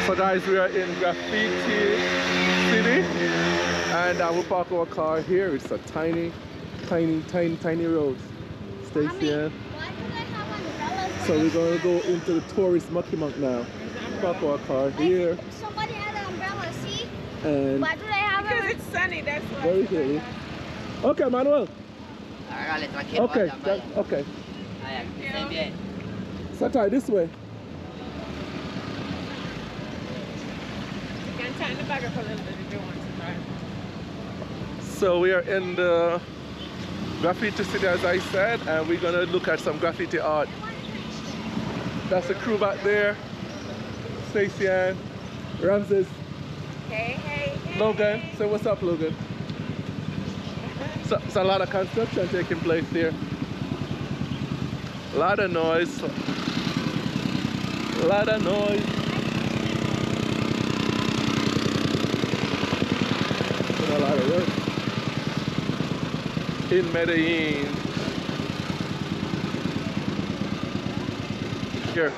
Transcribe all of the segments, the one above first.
So guys, we are in Graffiti City and we park our car here. It's a tiny road. Stacy, so we're going to go into the tourist Mucky Monk now. Park our car here. Somebody had an umbrella, see? And why do they have it? Because it's sunny, that's why. very good. Okay, Manuel. Okay, okay. So try this way. You can turn the back up a little bit if you want to try. So we are in the Graffiti City, as I said, and we're gonna look at some graffiti art. That's the crew back there. Stacey Ann, Ramses. Hey. Logan, say what's up, Logan. So a lot of construction taking place here. A lot of noise. A lot of noise. And a lot of work in Medellín. Here.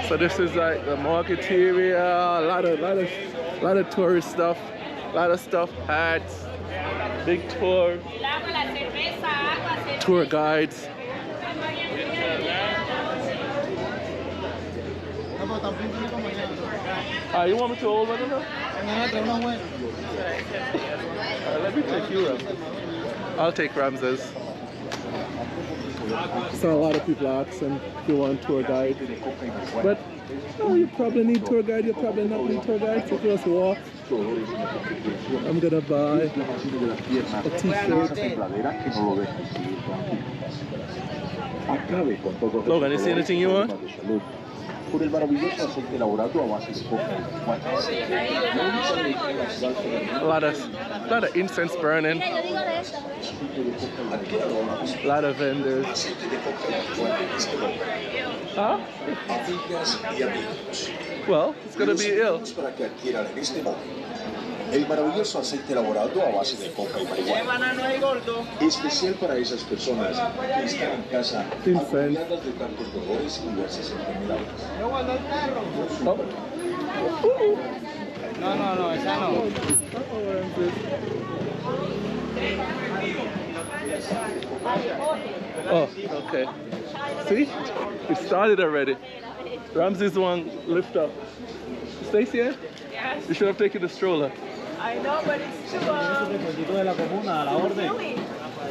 So this is like the market area, a lot of tourist stuff, hats, big tour guides. You want me to hold one of them? Let me take you, Ram. I'll take Ramses. So a lot of people are asking if you want tour guide, but no, you probably need tour guide. You probably not need tour guide. So just walk. I'm gonna buy a t-shirt. Logan, you see anything you want? Por el maravilloso aceite elaborado a base de coca. A lot of incense burning. A lot of vendors. Huh? Well, it's gonna be ill. El maravilloso aceite elaborado a base de coca y marihuana. Especial para esas personas que están en casa agobiadas de tantos dolores y diversas enfermedades. No, esa no. Oh, okay. See? It started already. Ramses one lift up. Stacey? Yes. You should have taken the stroller. I know, but it's too silly.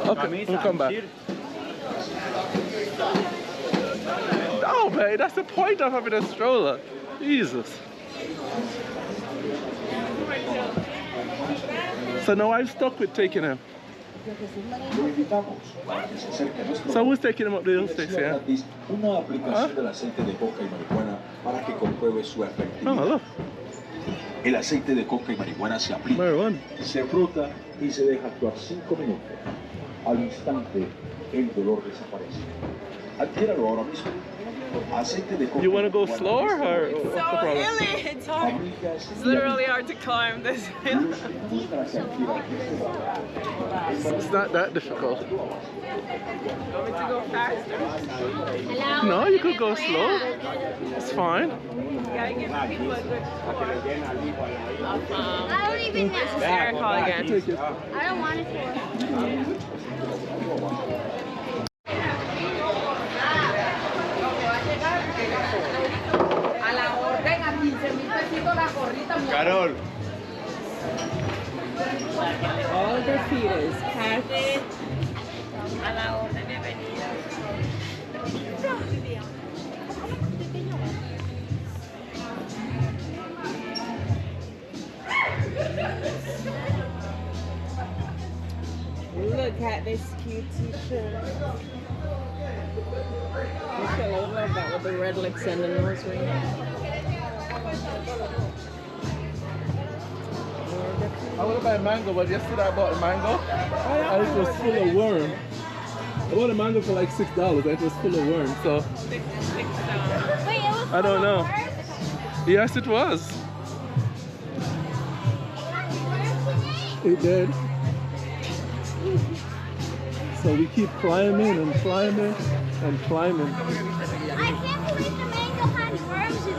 Okay, we'll come back. No, babe, that's the point of having a stroller. Jesus. So now I'm stuck with taking him. So who's taking him up the hill, Stacey? Una aplicación del aceite de coca y marihuana para que compruebe su efectividad. Oh, look. El aceite de coca y marihuana se aplica, se frota y se deja actuar 5 minutos. Al instante, el dolor desaparece. Adquiéralo ahora mismo. Aceite de coca. You want to go slower or what's the So problem? hilly, it's hard. It's literally hard to climb this hill. It's not that difficult. Want me to go faster? No, you could go slow. It's fine. Gotta give people a good score. I don't even know. This is Eric Hall again. Take it. I don't want it for. Carol. All graffitis, hats. A la orden de venida. Look at this cute t-shirt. Look, I love that with the red lips and the nose ring. I would have bought a mango, but yesterday I bought a mango and it was full of worms. I bought a mango for like $6 and it was full of worms, so Wait, it was I don't know. Yes, it was. It did. So we keep climbing and climbing and climbing. I can't believe the mango has worms in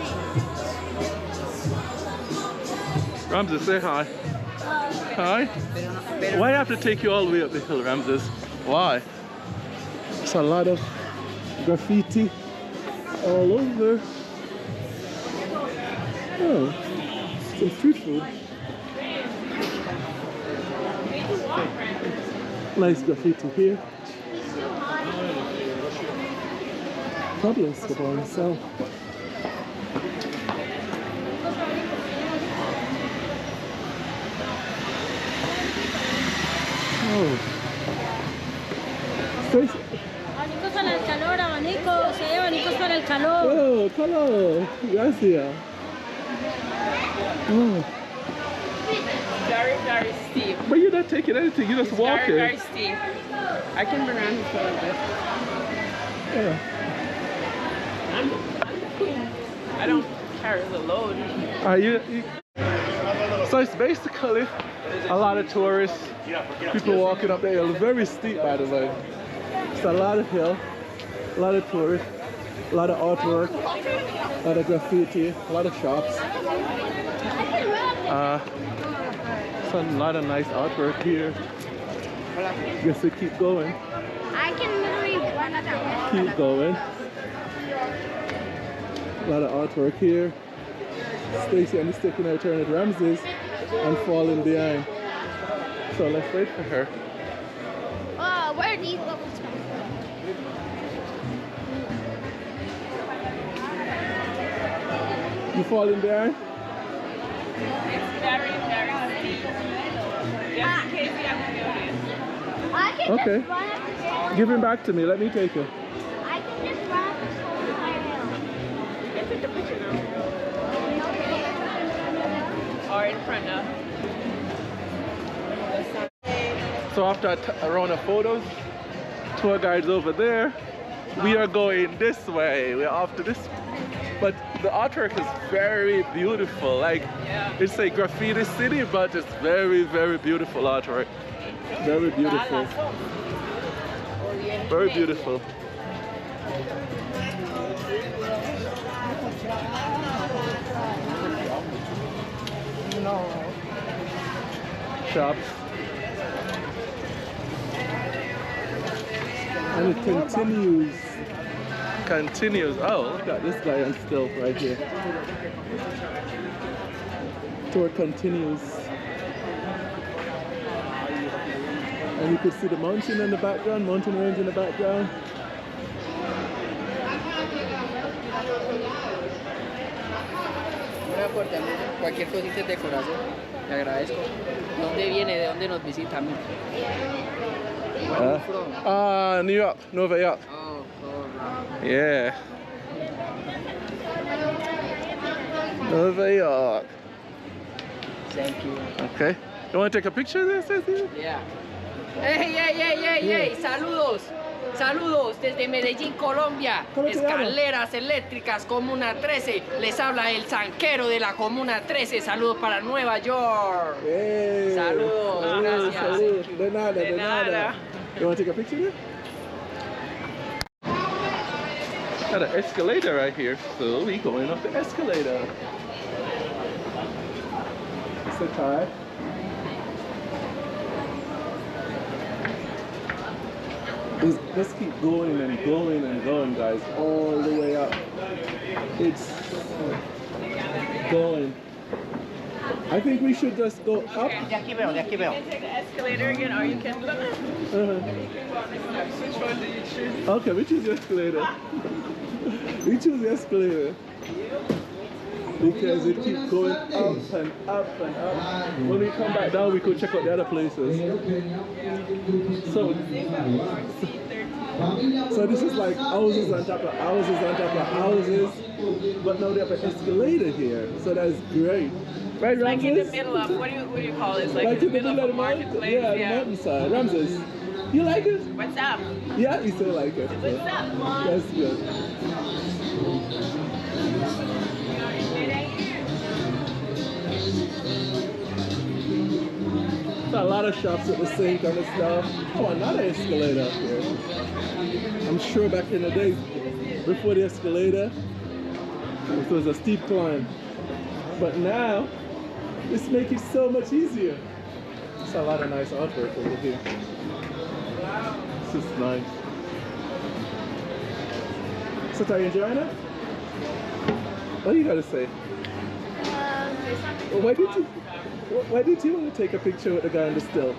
it. Ramses, say hi. Hi. Why do I have to take you all the way up the hill, Ramses? Why? There's a lot of graffiti all over. Oh, some street food. Nice graffiti here. Probably step by himself. Oh. Stacy. Abanicos para el calor, abanicos, abanicos para el calor. Oh, hello. Gracias. Oh. Very, very steep. But you're not taking anything, you're just walking. Very, very steep. I can run around this a little bit. Yeah. I'm the queen. I don't carry the load. So it's basically a lot of tourists, people walking up the hill. Very steep, by the way. It's a lot of hill, a lot of tourists, a lot of artwork, a lot of graffiti, a lot of shops. So a lot of nice artwork here. Guess we keep going. I can literally run up that. Keep going. A lot of artwork here. Stacy and is taking her turn at Ramses and falling behind. So let's wait for her. Where are these bubbles from? You falling behind? It's very, very steep. Just in case you haven't noticed. I can Okay. just run up this whole Give him back to me. Let me take you. I can just run up this whole entire hill. I took the picture now. Or in front of. So after a round of photos, tour guides over there, we are going this way. We're off to this. But the artwork is very beautiful. Like, it's a graffiti city, but it's very, very beautiful artwork. Very beautiful. Very beautiful. Shops. And it continues. Oh, look at this guy on stealth right here. Tour continues. And you could see the mountain in the background, mountain range in the background. Cualquier cosita de corazón, le agradezco. ¿Dónde viene? ¿De dónde nos visita? New York, New York. Oh, right. Yeah. New York. Thank you. Okay. You want to take a picture of this, Ceci? Yeah. ¡Ey! ¡Saludos! Saludos desde Medellín, Colombia. ¿Cómo te llamas? Escaleras eléctricas, Comuna 13. Les habla el zanquero de la Comuna 13. Saludos para Nueva York. Hey. Saludos, gracias. Salud. De nada, De nada. You want to take a picture of it? Got an escalator right here, so we going up the escalator. It's a tie. Let's keep going and going and going, guys, all the way up. It's going. I think we should just go up. De aquí veo. You can take the escalator again, or you can look. You can go on the steps. Which one do you choose? Okay, we choose the escalator. We choose the escalator. Because it keeps going up and up and up. When we come back down, we could check out the other places. So this is like houses on top of houses on top of houses. But now they have an escalator here. So that's great. Right, Ramses? Like in the middle of, what do you call it? It's like in the middle of a marketplace. Yeah, the mountainside. Ramses, you like it? What's up? Yeah, you still like it. What's up? That's good. So a lot of shops with the same kind of stuff. Oh, another escalator up here. I'm sure back in the days, before the escalator, it was a steep climb. But now, it's making it so much easier. It's a lot of nice artwork over here. This is nice. So, are you enjoying it? What do you gotta say? Why did you want to take a picture with the guy on the still?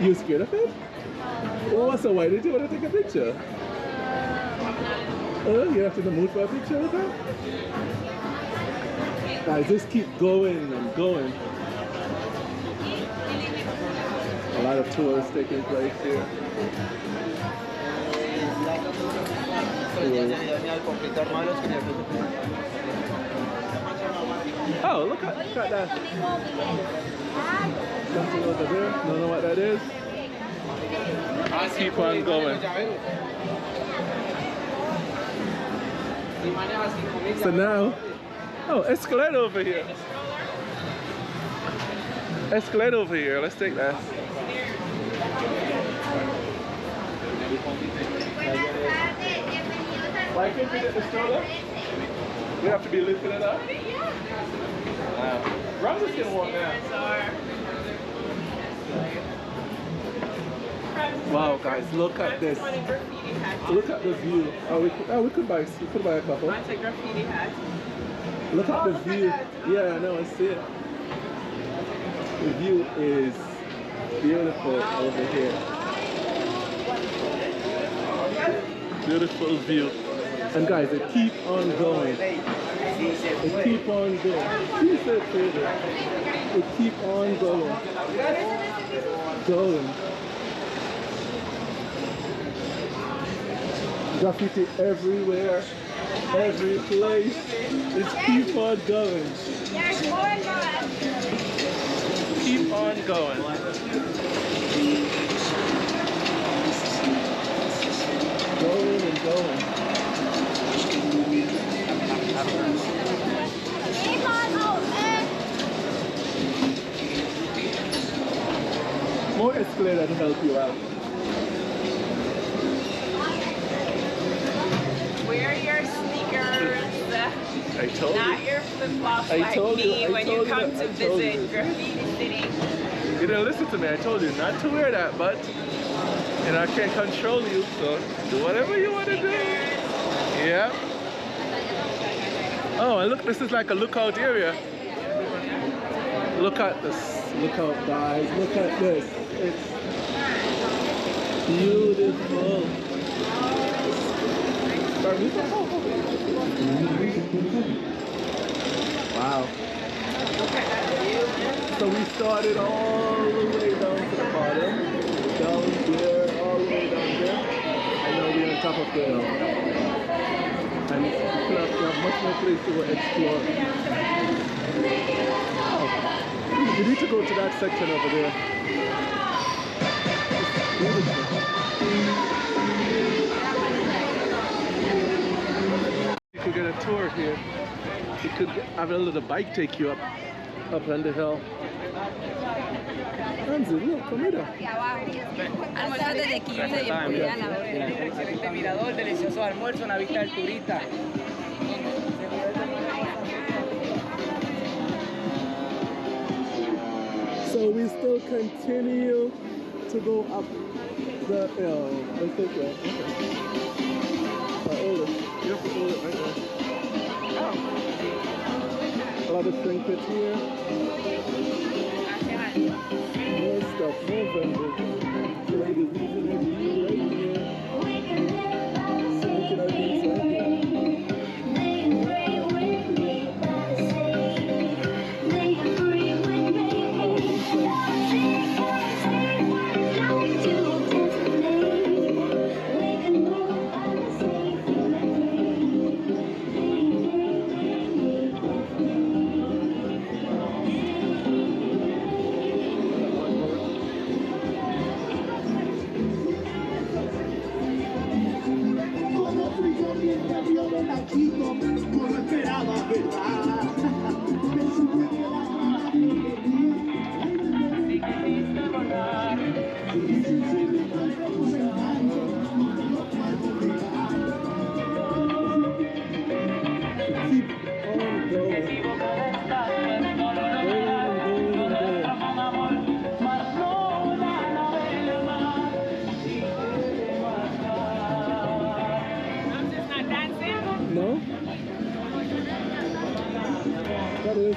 You scared of it? Oh, so why did you want to take a picture? Oh, you're not in the mood for a picture with her? Guys, just keep going and going. A lot of tours taking place here. Oh, look at that. Something over there. Don't know what that is. I'll keep on going. So now, oh, escalator over here. Escalator over here. Let's take that. Why can't we get the stroller? We have to be lifting it up? Wow. Roses can walk now. Wow, guys, look at this. Look at the view. We could buy a couple. That's a graffiti hat. Look at the view. Yeah, I know, I see it. The view is beautiful over here. Beautiful view. And guys, it keep on going. It keep on going. Please say it. It keep on going. Going. Graffiti everywhere, every place. Just keep on going. There's more going. Keep on going. Going and going. Keep on going. More escalator to help you out. Wear your sneakers. I told you. Not your flip-flops I like told me you, when you come to I told visit you. Graffiti City. You didn't listen to me. I told you not to wear that, but you know I can't control you, so do whatever you want to do. Yeah. Oh, and look, this is like a lookout area. Look at this. Look out, guys. Look at this. It's beautiful. Wow. So we started all the way down to the bottom, down there, all the way down there, and now we're on top of the hill. And we have much more place to explore. Oh, we need to go to that section over there. It's beautiful. You could get a tour here. You could have a little bike take you up on the hill. Anzi, look, come here. Almorzar desde 15 y podían haber. Excelente mirador, delicioso almuerzo, una vista del turista. So we still continue to go up the hill. Let's take that. Okay. Hold it. You have to hold it right there. A lot of trinkets here. More stuff, more vendors. Ladies, these are the view right here. So look at our views right here.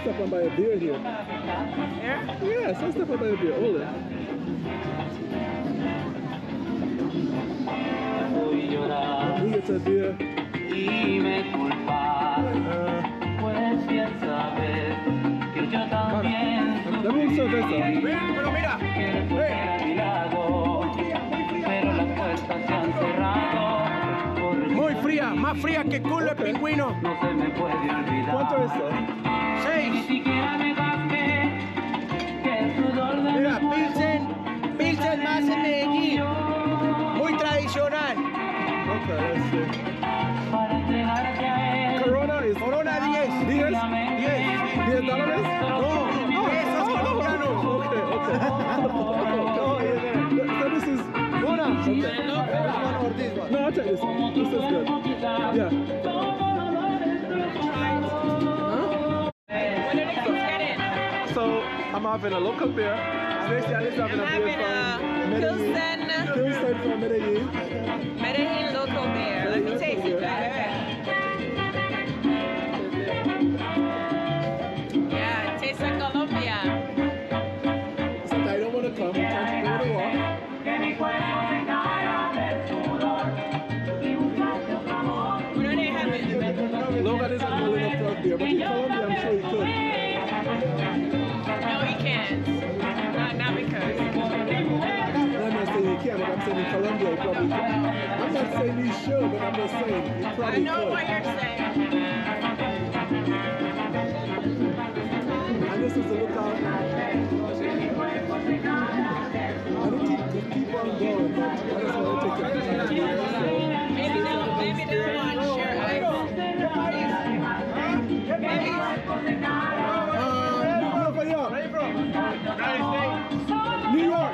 stop and buy a beer here. Here? Yes, I'll stop and buy a beer. Hold it. We get a beer. Dame un cerveza. Pero mira, muy fría, más fría que culo de pingüino. ¿Cuánto es eso? 6. Mira, Pilsen más en Medellín. Muy tradicional. Okay, let's see. Corona is Corona 10. 10? $10? No, pesos colombianos. Okay. So this is Una. okay. No, I'll take this one. This is good. Yeah. What are the kids getting? So I'm having a local beer. Stacey Alice having a beer from Medellín. Pilsen from Medellín. Medellín local beer. Let me taste it. Yeah, it tastes like Colombia. So I don't want to come. I'm trying to go to walk. What are they having? Logan isn't cool enough to have beer, but in Colombia I'm sure he could. No, he can't. Not because. I'm not saying he can, but I'm saying in Colombia he probably could. I'm not saying he should, but I'm just saying he I probably know could. what you're saying. And this is the lookout. And it keep on going, but I just want to take a picture of it. Maybe they'll want share ice. Maybe. New York. New York.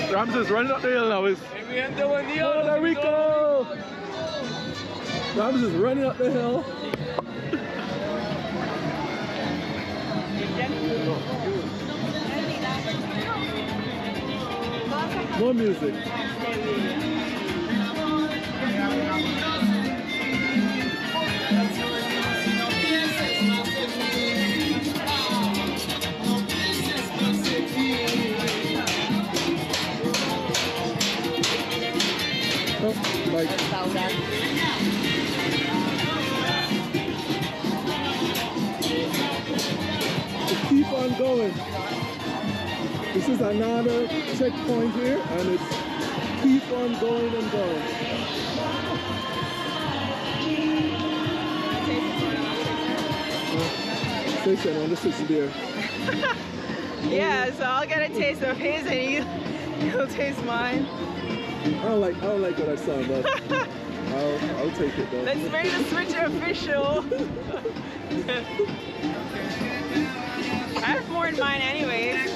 Rams is running up the hill now. Puerto Rico! Rams is running up the hill. More music. Like to keep on going. This is another checkpoint here, and it's keep on going and going. Station on this is beer. Yeah, so I'll get a taste of his and you'll taste mine. I don't like what I saw, but I'll take it though. Let's make the switch official. I have more in mine anyways.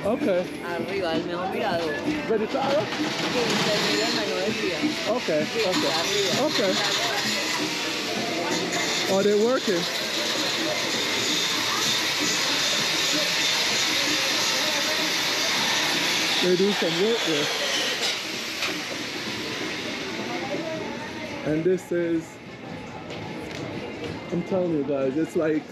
Okay. Arriba, el mejor mirador. Vegetarian? Okay. Oh, they're working. They do some work there. And this is, I'm telling you guys, it's like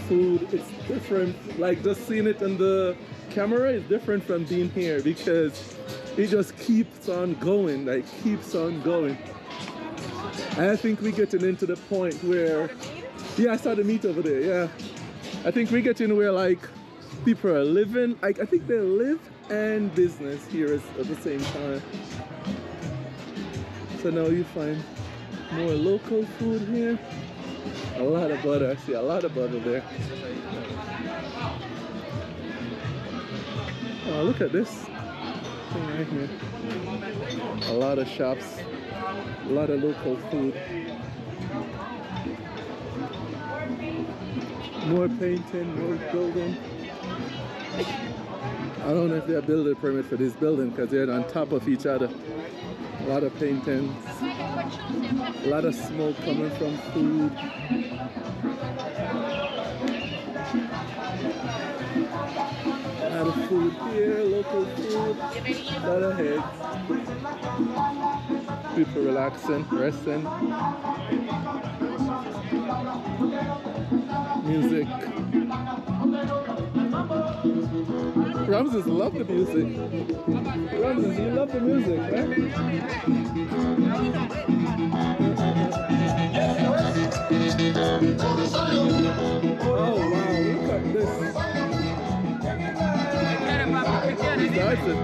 food, it's different. Like just seeing it on the camera is different from being here because it just keeps on going, like keeps on going. I think we're getting into the point where, yeah, I saw the meat over there, yeah. I think we're getting where like people are living, I think they live and business here at the same time. So now you find more local food here. A lot of butter, I see a lot of butter there. Oh, look at this thing right here. A lot of shops, a lot of local food. More painting, more building. I don't know if they're building permit for this building because they're on top of each other. A lot of paintings, a lot of smoke coming from food. A lot of food here, local food, a lot of heads. People relaxing, resting. Music. Ramses love the music. Ramses, you love the music, right? Oh wow, look at this. That's it.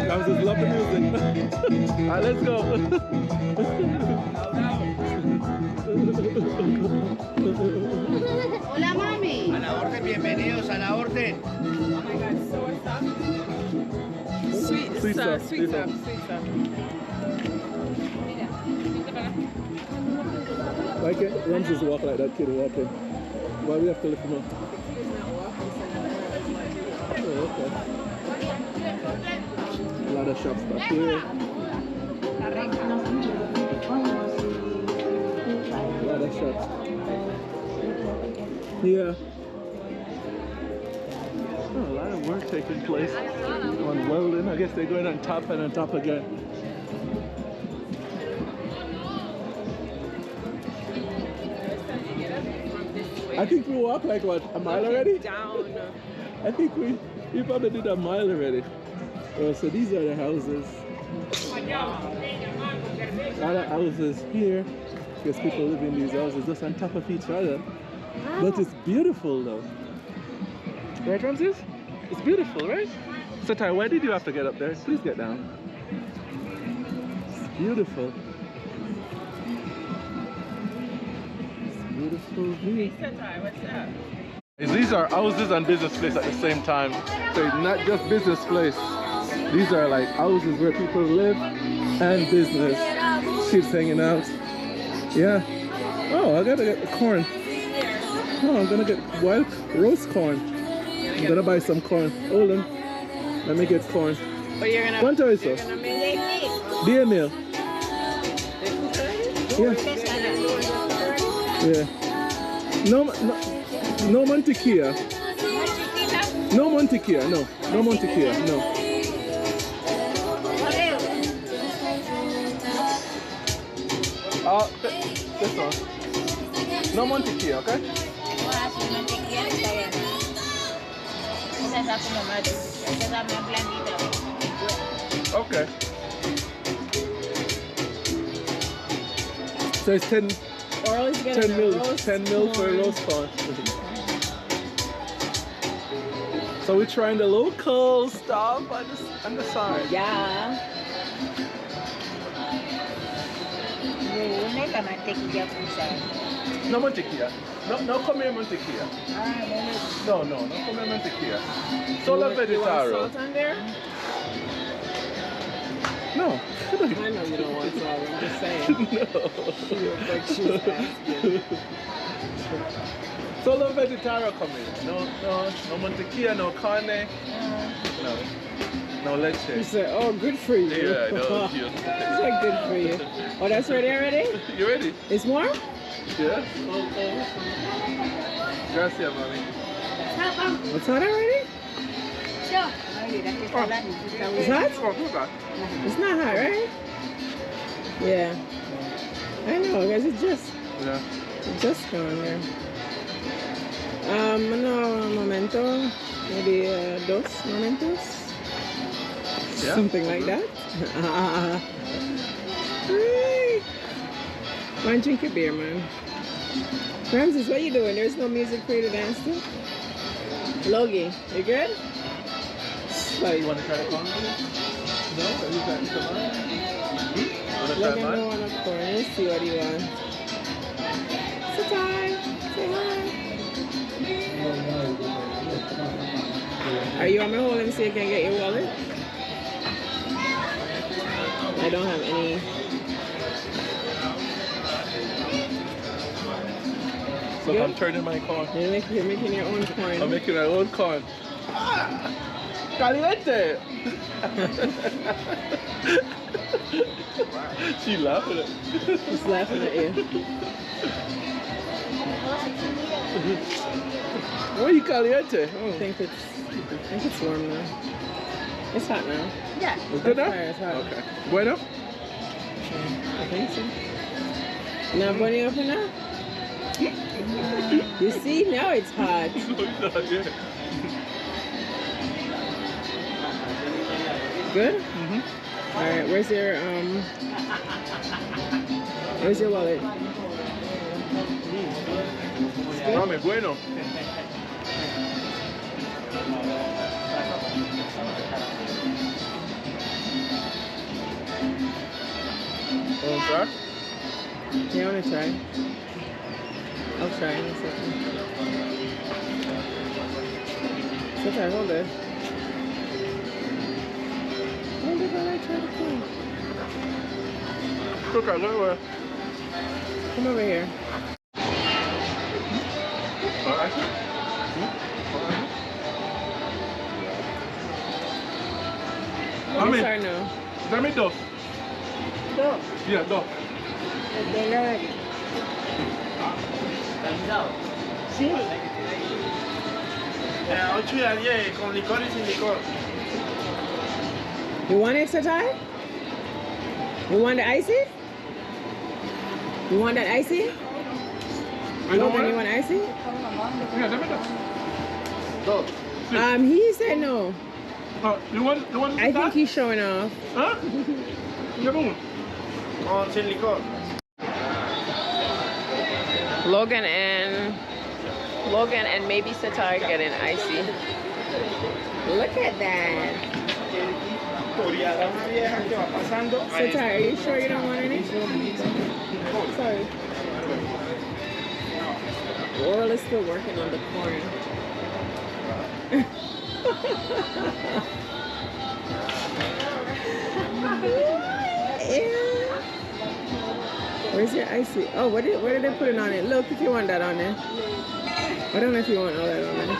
Ramses love the music. Alright, let's go. Hola, mami. A la orden, bienvenidos a la orden. Oh my god, so soft. Sweet stuff. Why can't Ramses walk like that kid walking? Why we have to lift him up? Oh, okay. A lot of shops back here. A lot of shops. Yeah. Oh, a lot of work taking place on welding. I guess they're going on top and on top again. I think we walked like what, a mile already? Down. I think we probably did a mile already. Oh, so these are the houses. A lot of houses here. Because people live in these houses just on top of each other. But it's beautiful though. Right, Ramses? It's beautiful, right? So Ty, why did you have to get up there? Please get down. It's beautiful. Beautiful view. What's up? These are houses and business place at the same time. So it's not just business place. These are like houses where people live and business. Kids hanging out. Yeah. Oh, I gotta get the corn. Oh, I'm gonna get wild roast corn. I'm gonna buy some corn. Hold on. Let me get corn. But you're gonna. ¿Cuánto es eso? 10,000. Yeah. Yeah. No mantequilla. No mantequilla, no. No mantequilla, no. This one. No mantequilla, okay? Okay. So it's 10 mil for a roast corn. So we're trying the local stuff on the side. Yeah. No mantequilla. No come here mantequilla. No come here mantequilla. Solo vegetarian. Salt on there? No. I know you don't want salt, I'm just saying. Solo vegetarian come here. No mantequilla, no carne. No leche. You said, oh, good for you. Yeah, I know. You said good for you. Oh, that's ready already? You ready? It's warm? Yeah. Gracias, mommy. It's hot already? Sure. It's hot? Oh, good God. It's not hot, right? Yeah. I know, guys. It's just gone there. No, un momento. Maybe dos momentos. Yeah. Something like that. Hey. Why don't drink your beer, man? Ramses, what are you doing? There's no music for you to dance to? Logie, you good? You want to try the Congo? No? Are you trying to come on? Look at the one up for let's see what he wants. Satai, say hi. Are you on my hold him so you can get your wallet? I don't have any. So I'm turning my corn. You're making your own corn. I'm making my own corn. Ah! Caliente! She laughing at She's laughing at you. Why are you caliente? I think it's warm now. It's hot now. Yeah. It's good now? It's hot. Okay. Bueno? I think so. Now bunny open now? You see, now it's hot. Good? Mm-hmm. Alright, where's your wallet? Mami, bueno. Want to try? You want to try? I'll try in a second. Okay, hold it. Hold it while I try to clean. Okay, go away. Come over here. Alright. Yes or no? Dame dos. Dos. Yeah, dos. De dólares. Sí. 8 y a 10, con licor y sin licor. You want it, Satai? You want the icy? You want that icy? Logan, you want icy? Yeah, dame dos. Dos. He said no. You want I think he's showing off. Huh? Dame uno. Con sin licor. Logan and maybe Satai getting icy. Look at that. Satai, are you sure you don't want any? Sorry. Laurel is still working on the corn. Where's your icy? Oh, where did they put it on it? Look, if you want that on there. I don't know if you want all that on there.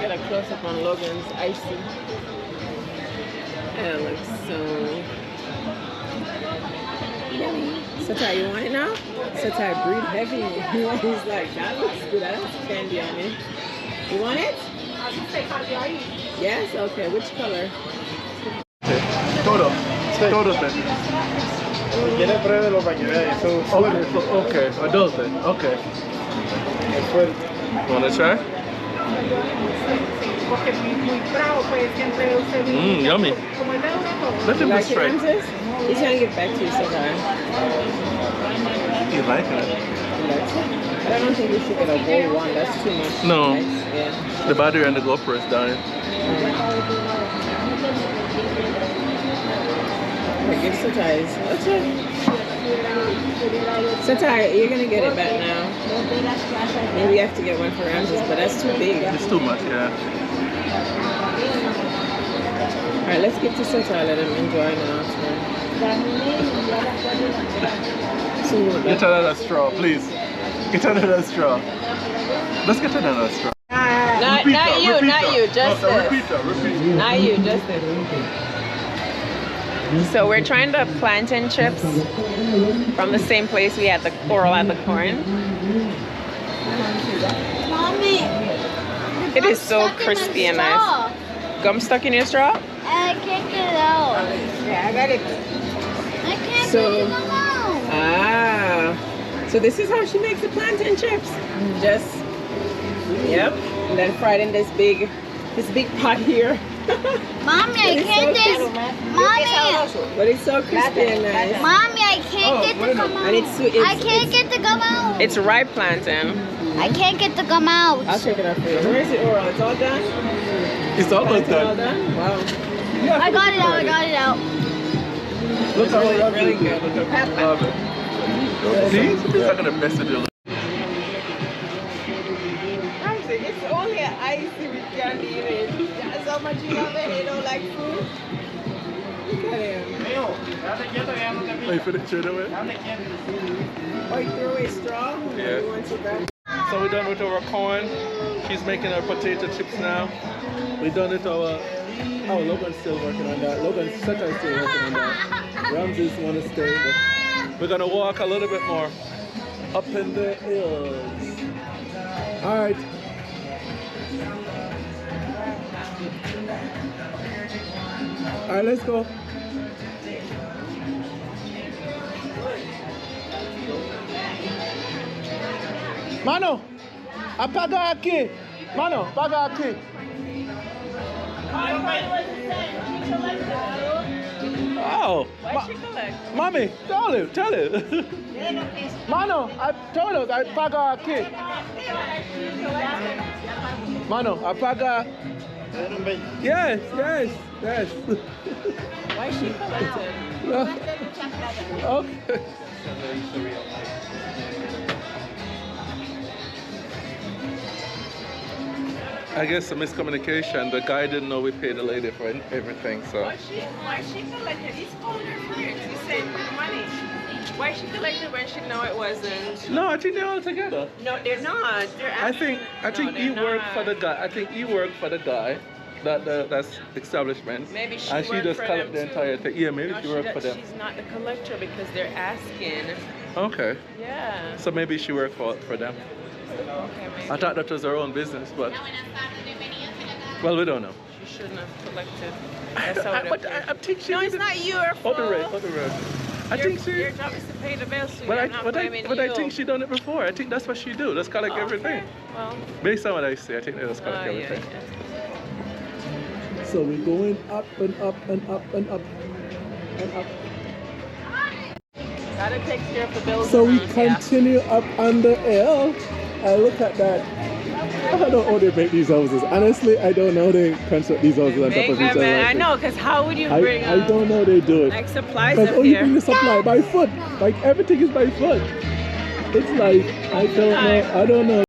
Get a close up on Logan's icy. That looks so yummy. Satai, you want it now? Satai, breathe heavy. He's like, that looks good. That has candy on it. You want it? Yes? Okay. Which color? Todo. Todo then. ¿Quieres pruebe los bañeros? Okay, a dos then. Okay. Wanna try? Yummy. Let him Like straight. it, Ramses? He's trying to get back to you, Satai. You like it? I don't think we should get a whole one. That's too much. No. Nice. Yeah. The battery and the GoPro is dying. Give Satai. Satai, you're gonna get it back now. Maybe you have to get one for Ramses, but that's too big. It's too much, yeah. Alright, let's get to Satai. Let him enjoy now. Get another straw, please. Get another straw. Let's get another straw. Not you, just this. Repeater. Not you, just this. So we're trying the plantain chips from the same place we had the coral and the corn. Mommy. It is so crispy and nice. Gum stuck in your straw? I can't get it out. Yeah, I got it. I can't So- get it out. So this is how she makes the plantain chips. Just, yep. And then fried in this big pot here. Mommy, I can't this. Mommy, But it's so crispy and nice. Mommy, I can't get the gum out. And it's sweet. I can't get the gum out. It's ripe plantain. I can't get the gum out. I'll check it out for you. Where is it, Oral? It's all done? It's almost All done. done? Wow. I got it out. I got it out. Look how Really, lovely really it good. is. Love it. See? It's not gonna mess with you. It's only an icy with candy in it. That's how much you have it. You don't like fruit. Look at him. Wait for the children away. Oh, you threw away straw? Yeah. You want to back? So we're done with our corn. She's making our potato chips now. We're done with our... Oh, Logan's still working on that. Logan's such a still working on that. Ramses want to stay, but we're gonna walk a little bit more up in the hills. All right. All right, let's go. Mano, apaga aqui. Mano, apaga aqui. Oh, mommy, tell him. Mano, I told us, I paga aqui. Mano, apaga. Yes. Why is she collected? Okay. I guess a miscommunication. The guy didn't know we paid the lady for everything, so. Why she collected? He's calling her friends. He said money. Why she collected when she know it wasn't? No, I think they're all together. No, they're not. They're actually, I think he worked for the guy. I think he worked for the guy. That's establishment. Maybe she and she worked just for collect the them entire too. thing. Yeah, maybe No, she worked for them. She's not the collector because they're asking. Okay. Yeah. So maybe she worked for them. Okay, maybe. I thought that was her own business, but well, we don't know. She shouldn't have collected. That's how it But appears. I think she. No, it's not your fault. Hold the road. I think she. Your job is to pay the bills, so But you're not blaming you. I think she done it before. I think that's what she do. Just collect everything. Well, Based on what I see, I think they just collect everything. yeah. So we're going up and up and up and up and up. Gotta take care of the bills. So we around, continue up on the hill. And look at that. I don't know how they make these houses. Honestly, I don't know how they construct these houses on top of each other. I know, because how would you bring I don't know how they do it. like supplies Because up only here? bring the supply by foot. Like everything is by foot. It's like, I don't know.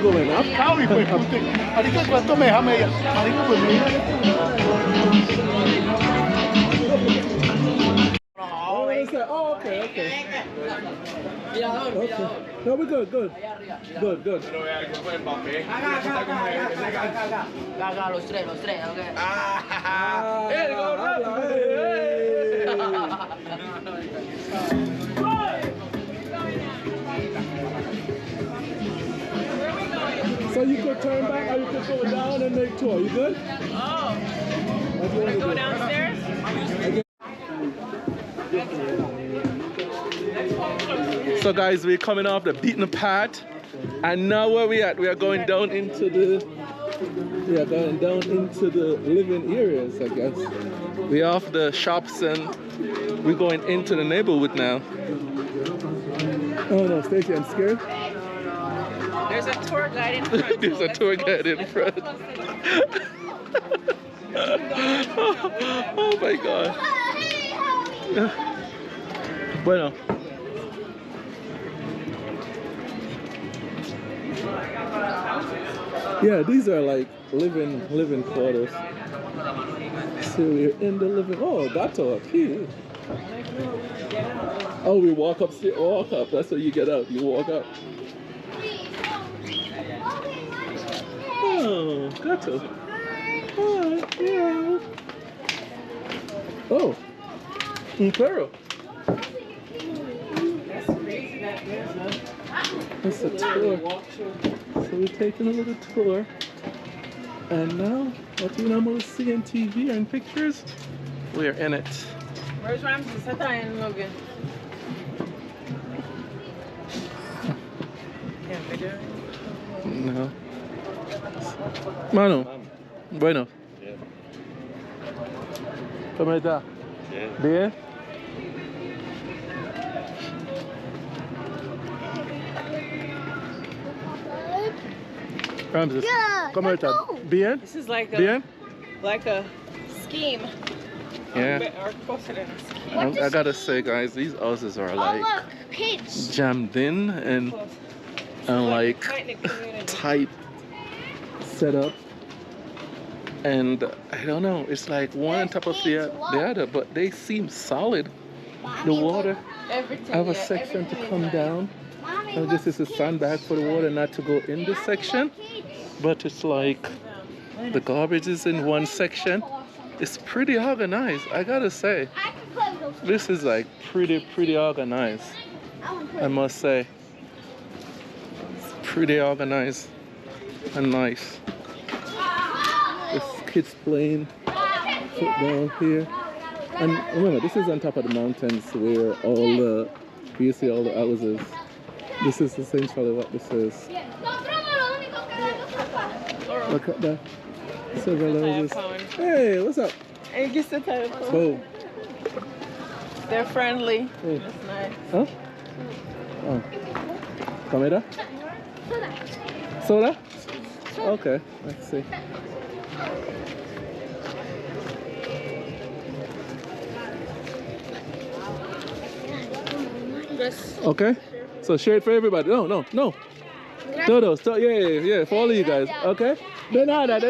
Going up. Oh, okay. No, we're good. Good. Los tres, ok. El So you could turn back or you could go down and make tour. You good? Oh. What do you want to Go do? downstairs? So guys, we're coming off the beaten path, and now where we at? We are going down into the living areas, I guess. We're off the shops and we're going into the neighborhood now. Oh no, Stacey, I'm scared. There's a tour guide in front. There's a tour guide in front. Oh my god. Bueno. Yeah, these are like living quarters. So we're in the living. Oh, gato up here. Oh, we walk up. Walk up. That's how you get out. You walk up. Oh, gato. Oh, yeah. Oh, un perro. That's a tour. So we're taking a little tour. And now, what we normally see on TV or in pictures, we're in it. Where's Ramsey? Sit down and Logan. Can't video it? No. Mano, bueno. ¿Cómo está? Bien. Ramses, ¿cómo está? Bien. This is like a Bien. scheme. Yeah. Or closer than a scheme. I gotta say, guys, these houses are like look, kids. jammed in and like tight setup. And I don't know, it's like one on top of the other, but they seem solid. The water, Everything. I have a yeah, section to everything come is down. Mommy, And this is a sandbag for the water not to go in this section. But it's like the garbage is in one section. It's pretty organized, I gotta say. I can play with those. This is like pretty organized, I want to play. I must say. It's pretty organized and nice. There's kids playing football here. And remember, this is on top of the mountains where you see all the houses. This is essentially what this is. Look at that. Several houses. Hey, what's up? And you sit there. Boom. They're friendly. Hey. That's nice. Huh? Oh. Comida? Soda? Okay, let's see. Okay, so share it for everybody. No. Todos, yeah, for all of you guys. Okay? De nada.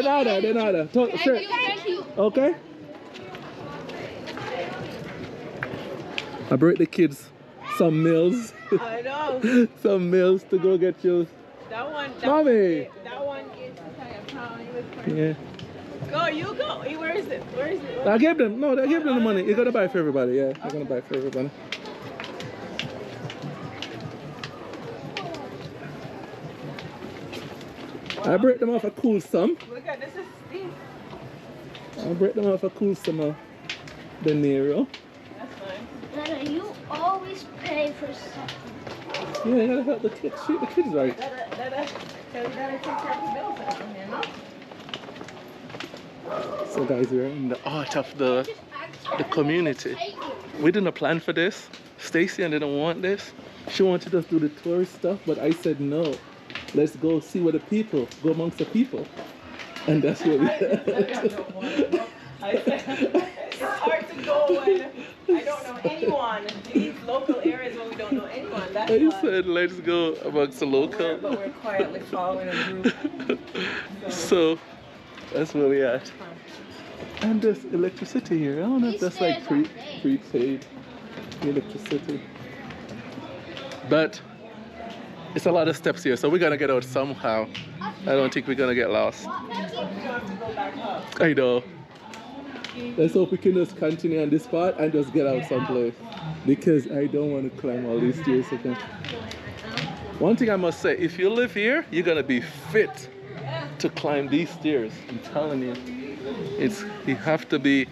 Share. Thank you. Okay? I brought the kids some meals. I know. Some meals to go get you. Mommy! That one is £1. Yeah. Go, you go. Where is it? I gave them the money. You're gonna buy for everybody, yeah. You're gonna buy for everybody. I break them off a cool sum. Look at this is Steve. I break them off a cool sum of dinero. That's nice. Dada, you always pay for something. Yeah, you gotta help the kids. Treat the kids right. Dada, tell you gotta take care of the bills from here, no? So guys, we're in the heart of the community. We didn't plan for this. Stacy didn't want this. She wanted us to do the tourist stuff, but I said no. Let's go see what go amongst the people. And that's what we I said, it's hard to go when I don't know anyone. These local areas where we don't know anyone. That's I why. said let's go amongst the local. But we're quietly following a group. So that's where we at. And there's electricity here. I don't know if that's like prepaid electricity. But it's a lot of steps here, so we're gonna get out somehow. I don't think we're gonna get lost. I know. Let's hope we can just continue on this part and just get out someplace. Because I don't want to climb all these stairs again. One thing I must say, if you live here, you're gonna be fit to climb these stairs. I'm telling you. You have to be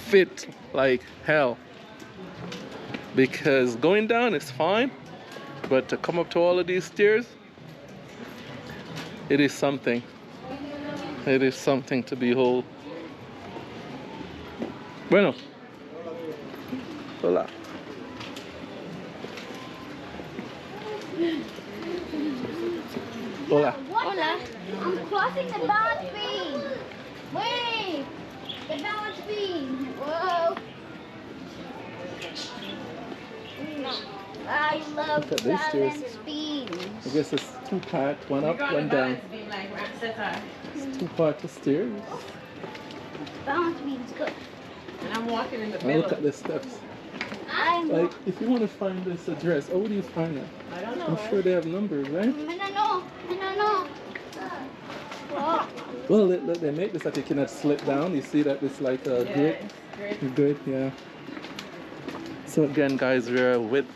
fit like hell. Because going down is fine, but to come up to all of these stairs, it is something. It is something to behold. Bueno. Hola. Hola. Hola. I'm crossing the balance beam. Wait. The balance beam. Whoa. I love Look at these stairs. balance beams. I guess it's two parts, one up, one down. It's two parts of stairs. Balance beam's good. And I'm walking in the And middle. look at the steps. I'm Like, if you want to find this address, how would you find it? I don't know. I'm sure they have numbers, right? no. Whoa. Well, they make this that you cannot slip down. You see that it's like a grid, yeah. So again, guys, we're with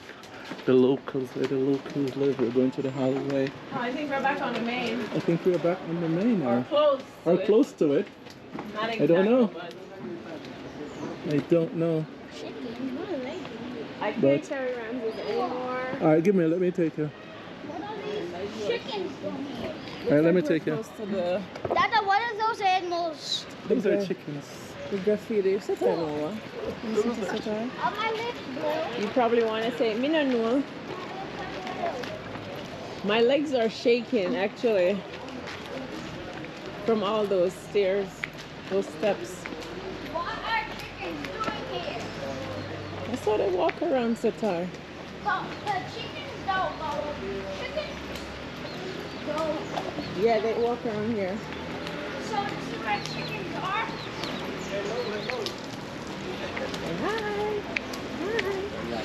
the locals, where the locals live. We're going to the hallway. Oh, I think we're back on the main. I think we're back on the main now. Or close. Or close to it. Not I don't know. but I don't know. I can't But- carry Ramses anymore. All right, let me take you. What are these chickens doing here? All right, let me take you. Close to the Dada, what are those animals? Those are Okay. chickens. graffiti. Sit down, Noah. On my lips, blue. You probably want to say, me no know. My legs are shaking, actually, from all those stairs, those steps. What are chickens doing here? I saw they walk around Satar. The chickens don't go. Chickens go. Yeah, they walk around here. So this is where chickens are?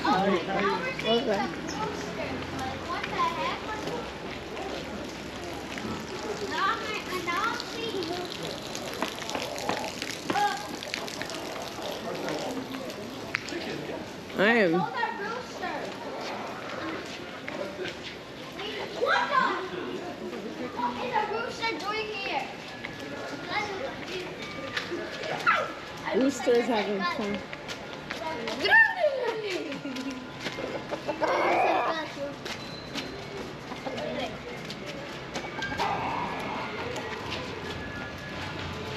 Hi. Oh, now we're seeing Okay. some roosters. Like, what the heck? Now I'm seeing roosters. I am. Those are roosters. What is a rooster doing here? Roosters having fun.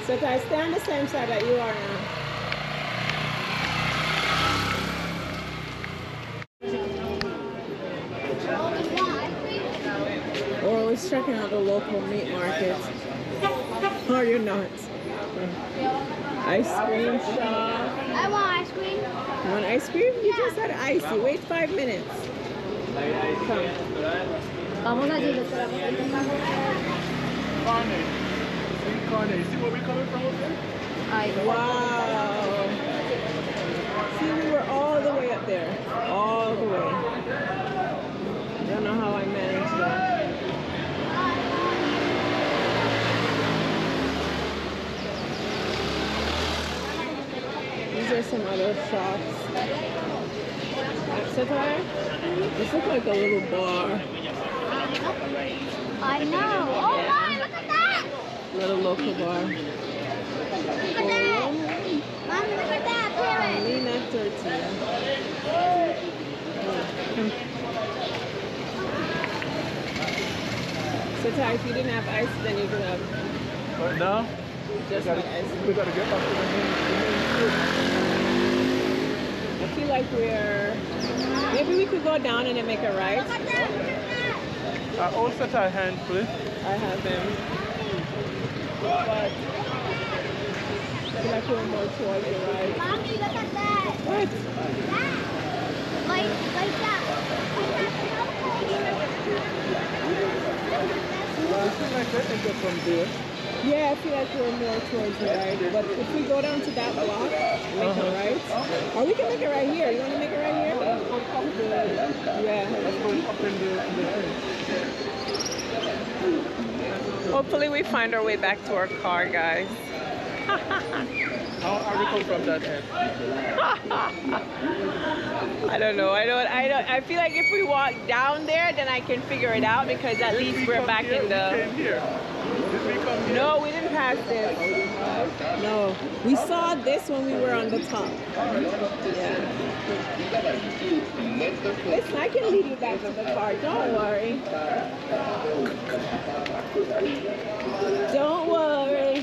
Satar, stay on the same side that you are now. Or we're checking out the local meat market. Or you're not. Ice cream shop. I want ice cream. You want ice cream? You just had icy. Wait 5 minutes. Come. You see where we're coming from over there? Wow. See, we were all the way up there. All the way. Don't know how I managed that. These are some other shops. Satar? This looks like a little bar. I know. Oh my, look at that. Little local bar. Look at that. Mom, look at that. Parrot. Lena 13. Satar, if you didn't have ice, then you could have But now, just the ice. we gotta get back to the main I feel like we're... Maybe we could go down and then make a right. Look at that. Look at that. all set our hand, please. I have them. But I feel like we're more towards the right. Mommy, look at that. What? That. Like that. Well, it seems like they can go from there. Yeah, I feel like we're more towards the right. But if we go down to that block, make a right. Or we can make it right here. You want to make it right here? Yeah. Up in the Hopefully we find our way back to our car, guys. How are we come from that end? I don't know. I feel like if we walk down there, then I can figure it out because at least we're back in the. We came here. Did we come here? No, we didn't pass this. No, we saw this when we were on the top. Yeah. Listen, I can lead you back to the car. Don't worry. Don't worry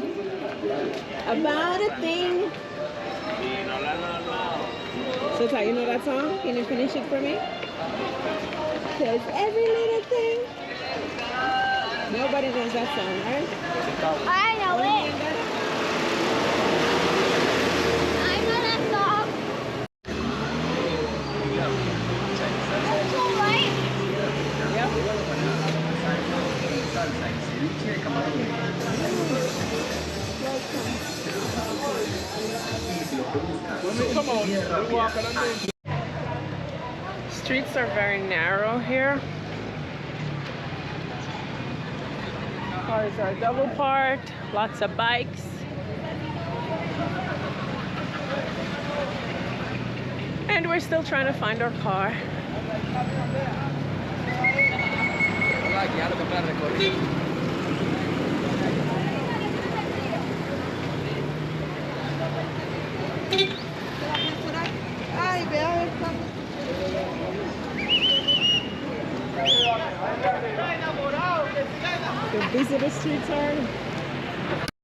about a thing. So, Ty, you know that song? Can you finish it for me? Cause every little thing. Nobody knows that song, right? I know it. I know that song. That's all right. When we come out, we walk on the Streets are very narrow here. Cars are double parked, lots of bikes. And we're still trying to find our car. The visitor streets are.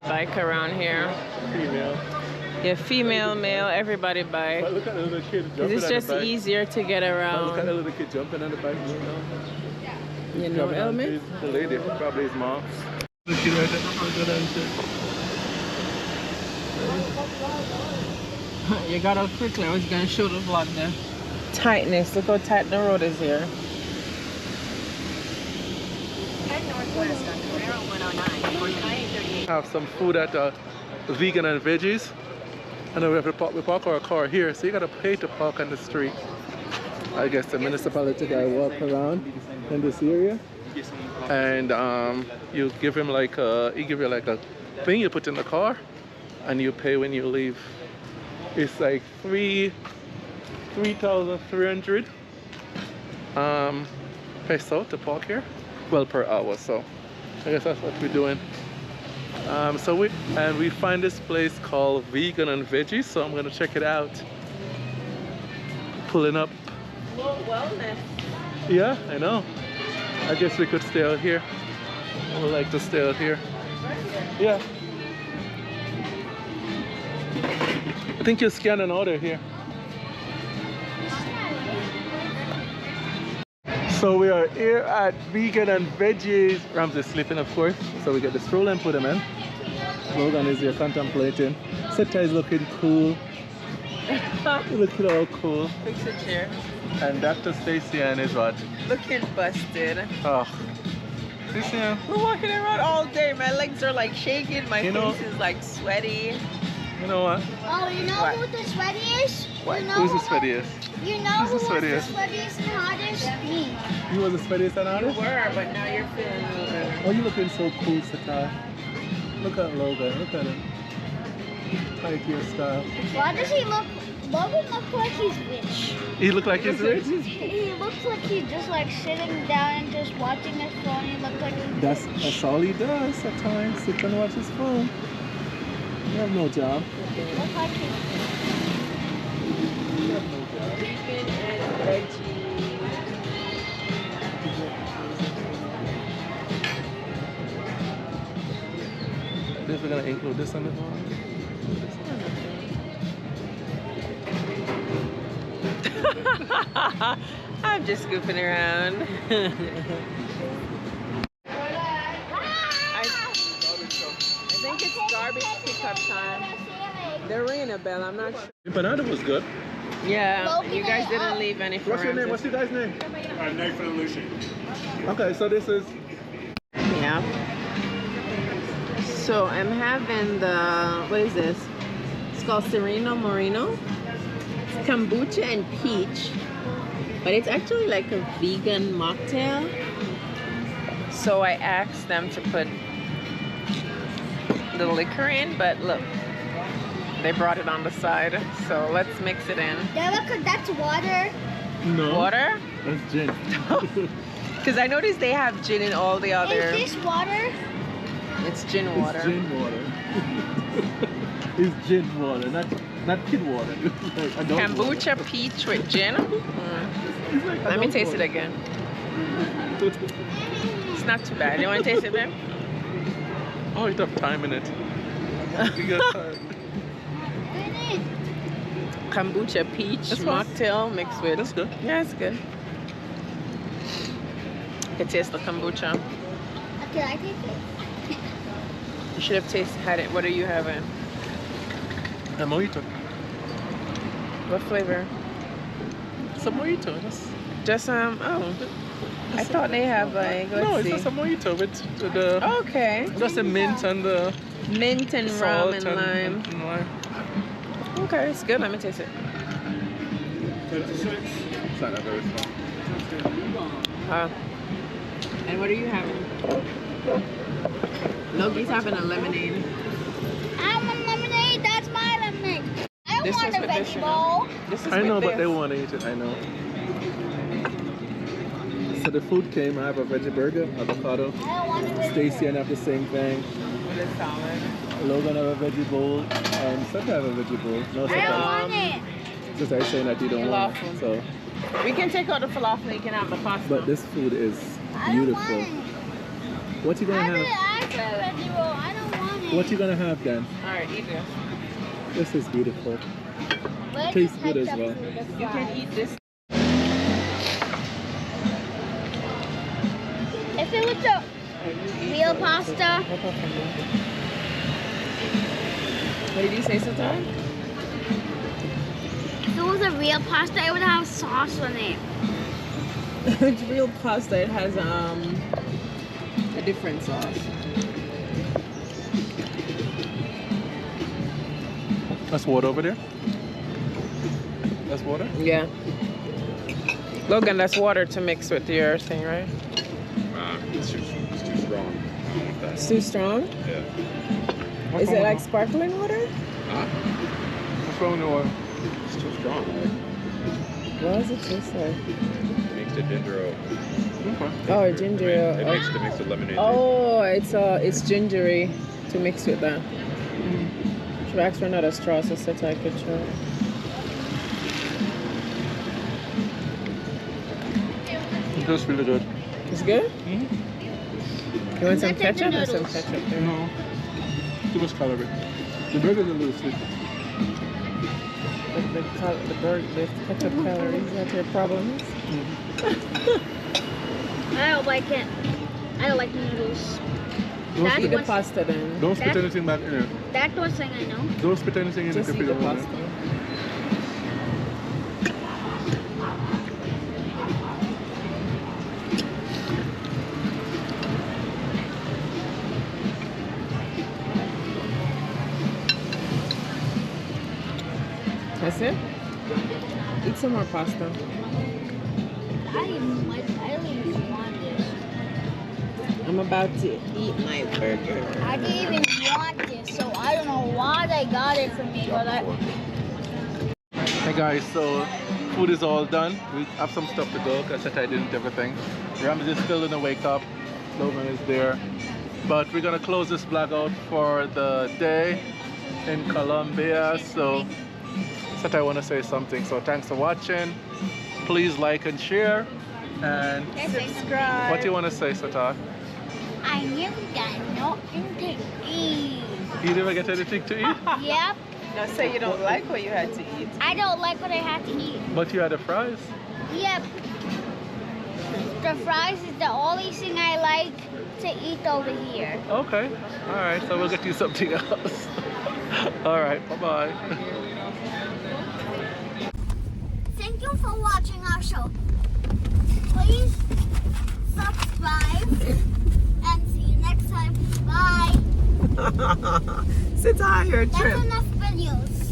Bike around here. female. Yeah, female, male, everybody bike. But look at the little kid jumping It's on just the bike. easier to get But look at around. the little kid jumping on the bike. You know, Elman? The lady, probably his mom. The kid right there. You got out quickly. I was gonna show the vlog there. Tightness. Look how tight the road is here. Head northwest on Comuna 109 or I-38. Have some food at Vegan and Veggies. And then we park our car here, so you gotta pay to park on the street. I guess the municipality guy walk around in this area, and you give him like a thing you put in the car, and you pay when you leave. It's like 3,300 peso to park here, well, per hour. So I guess that's what we're doing. So we find this place called Vegan and Veggies, so I'm gonna check it out. Pulling up. Well, wellness. Yeah, I know. I guess we could stay out here. I would like to stay out here. Yeah. I think you scan an order here. So we are here at Vegan and Veggies. Rams is sleeping, of course. So we get the stroller and put him in. Logan is here contemplating. Seta is looking cool. Looking all cool. Fix a chair. And Dr. Stacy Ann is what? Looking busted. Oh. Stacy Ann. We're walking around all day. My legs are like shaking. My face is like sweaty. You know what? Oh, you know What? who the sweaty is? What? You know Who's the who- sweatiest? You know Who's who the was the sweatiest? sweatiest and hottest? Me. You was the sweatiest and You hardest? were, but now you're feeling a little better. Oh, you looking so cool, Seta. Look at Logan. Look at him. Tight hairstyle. Why does he look? Logan looks like he's rich. He look like he's rich? He looks like he's just like sitting down and just watching his phone. He looks like he's That's rich. all he does at times. Sit and watch his phone. You have no job. Looks like he's You have no job. Vegan and veggie. This we're gonna include this on the phone. I'm just goofing around. I think it's garbage pickup time. They're ringing a bell. I'm not sure. Empanada was good. Yeah, you guys didn't leave any for What's your name? Ramses. What's your guy's name? Nathan and Lucy. Okay, so this is Yeah. So I'm having the, what is this? It's called Sereno Moreno. It's kombucha and peach. But it's actually like a vegan mocktail. So I asked them to put the liquor in, but look, They brought it on the side, so let's mix it in. Yeah, look, that's water. No. Water? That's gin. Because I noticed they have gin in all the other. Is this water? It's gin water. It's gin water. It's gin water, not kid water. Like adult Kombucha water. peach with gin. It's like Let me adult taste water. it again. It's not too bad. You want to taste it, babe? Oh, you have time in it. You got time. Kombucha peach That's fine. mocktail mixed with. That's good. Yeah, it's good. You can taste the kombucha. Okay, I take it. You should have had it. What are you having? A mojito. What flavor? It's a mojito. That's, Just I thought they have like. Let's no, see. it's just a mojito with the Okay. just the mint and the Mint and rum salt and lime. and lime. Okay, it's good. Let me taste it. It's not that very strong. And what are you having? Logi's having a lemonade. I want lemonade. That's my lemonade. I don't This want was a with veggie this one. bowl. This is I with know, but this. they want to eat it. I know. So the food came. I have a veggie burger, avocado. I don't want a veggie Stacy and I have the same thing. With a salad. Logan have a veggie bowl, and Seth have a veggie bowl. No, I Seth don't have. want it. Just I saying that you don't want it. Falafel. So, We can take out the falafel. You can have the pasta. but this food is I don't want beautiful. it. What you gonna I have? asked for a veggie roll. I don't want it. What you gonna have then? All right, eat this. This is beautiful. Where's tastes the good as ketchup well. for the You can fries? eat this. If it was a real pasta, What did you say, Satan? if it was a real pasta, it would have sauce on it. It's real pasta. It has a different sauce. That's water over there. That's water. Yeah. Logan, that's water to mix with your thing, right? It's too strong. I don't want that. It's too strong? Yeah. Is it like sparkling water? Huh? What's wrong with the water? It's too strong. What does it taste like? It makes it ginger ale. Okay. Oh, ginger ale. It makes the lemonade. Oh, it's gingery to mix with that. Should ask for another straw so that I could try. It tastes really good. It's good? Mm-hmm. You want some Let's take the ketchup or some noodles. ketchup there? No. Too much calorie. The burger's a little sweet. The ketchup calories, that's your problem? I don't like it. I don't like noodles. Don't That's Eat spit, the what- pasta then. don't spit That- anything back in it. That's one thing I know. Don't spit anything in Just it if eat you the don't want pasta. it. That's it? Eat some more pasta. I don't even want this. I'm about to eat my burger. I didn't even want this, so I don't know why they got it for me, but Hey guys, so food is all done. We have some stuff to go because I didn't everything. Ramsey is still in the wake up. Logan is there. But we're gonna close this vlog out for the day in Colombia. So I want to say something. So thanks for watching. Please like and share. And Subscribe. what do you want to say, Sata? I never got nothing to eat. You never get anything to eat? Yep, Now say you don't like what you had to eat. I don't like what I had to eat. But you had the fries. Yep. The fries is the only thing I like to eat over here. Okay. All right. So we'll get you something else. All right. Bye-bye. Thank you for watching our show. Please subscribe and see you next time. Bye. Sit on your That's trip. enough videos.